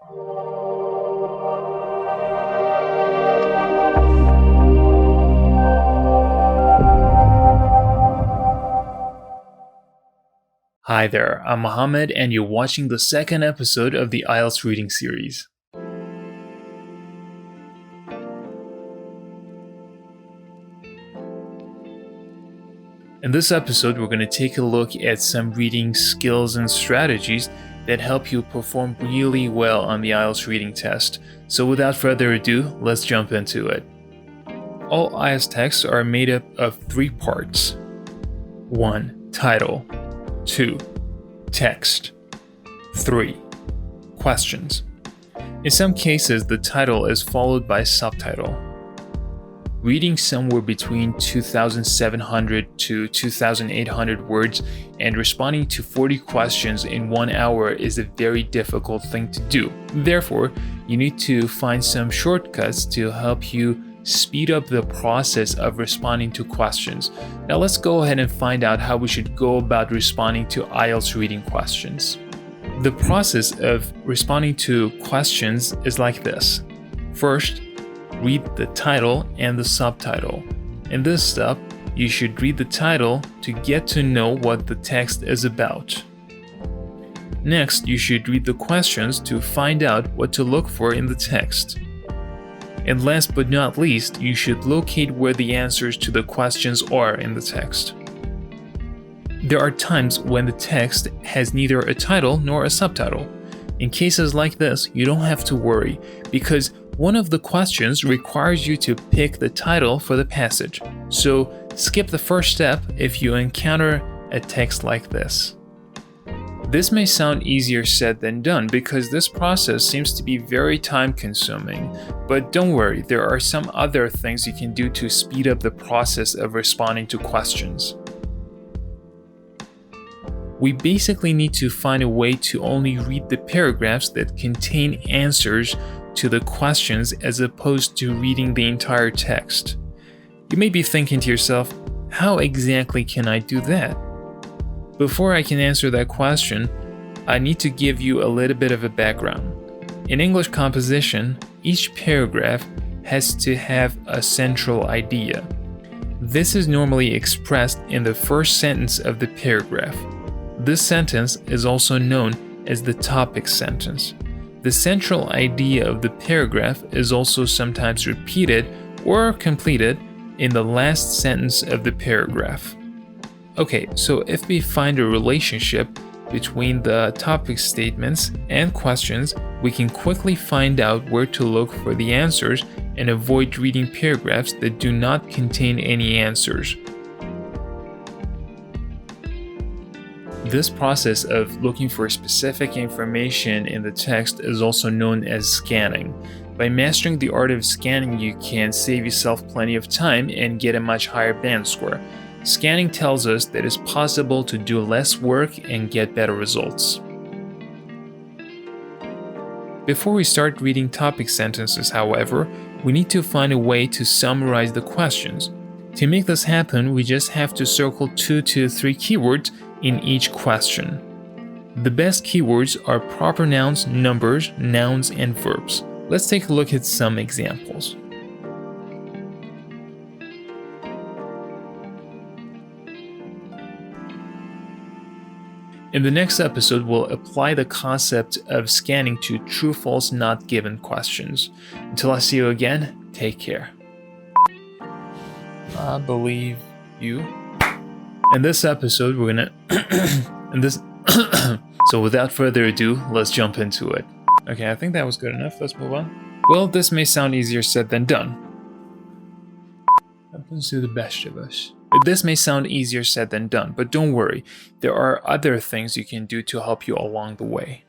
Hi there, I'm Mohammad and you're watching the second episode of the IELTS Reading series. In this episode, we're going to take a look at some reading skills and strategies that help you perform really well on the IELTS reading test. So without further ado, let's jump into it. All IELTS texts are made up of 3 parts. 1. Title. 2. Text. 3. Questions. In some cases, the title is followed by subtitle. Reading somewhere between 2,700 to 2,800 words and responding to 40 questions in 1 hour is a very difficult thing to do. Therefore, you need to find some shortcuts to help you speed up the process of responding to questions. Now let's go ahead and find out how we should go about responding to IELTS reading questions. The process of responding to questions is like this. First, read the title and the subtitle. In this step, you should read the title to get to know what the text is about. Next, you should read the questions to find out what to look for in the text. And last but not least, you should locate where the answers to the questions are in the text. There are times when the text has neither a title nor a subtitle. In cases like this, you don't have to worry because one of the questions requires you to pick the title for the passage. So skip the first step if you encounter a text like this. This may sound easier said than done because this process seems to be very time-consuming, but don't worry, there are some other things you can do to speed up the process of responding to questions. We basically need to find a way to only read the paragraphs that contain answers to the questions as opposed to reading the entire text. You may be thinking to yourself, how exactly can I do that? Before I can answer that question, I need to give you a little bit of a background. In English composition, each paragraph has to have a central idea. This is normally expressed in the first sentence of the paragraph. This sentence is also known as the topic sentence. The central idea of the paragraph is also sometimes repeated or completed in the last sentence of the paragraph. Okay, so if we find a relationship between the topic statements and questions, we can quickly find out where to look for the answers and avoid reading paragraphs that do not contain any answers. This process of looking for specific information in the text is also known as scanning. By mastering the art of scanning, you can save yourself plenty of time and get a much higher band score. Scanning tells us that it's possible to do less work and get better results. Before we start reading topic sentences, however, we need to find a way to summarize the questions. To make this happen, we just have to circle 2 to 3 keywords in each question. The best keywords are proper nouns, numbers, nouns, and verbs. Let's take a look at some examples. In the next episode, we'll apply the concept of scanning to true, false, not given questions. Until I see you again, take care. I believe you. In this episode, we're gonna So without further ado, let's jump into it. Okay, I think that was good enough. Let's move on. Well, this may sound easier said than done. Happens to the best of us. This may sound easier said than done, but don't worry. There are other things you can do to help you along the way.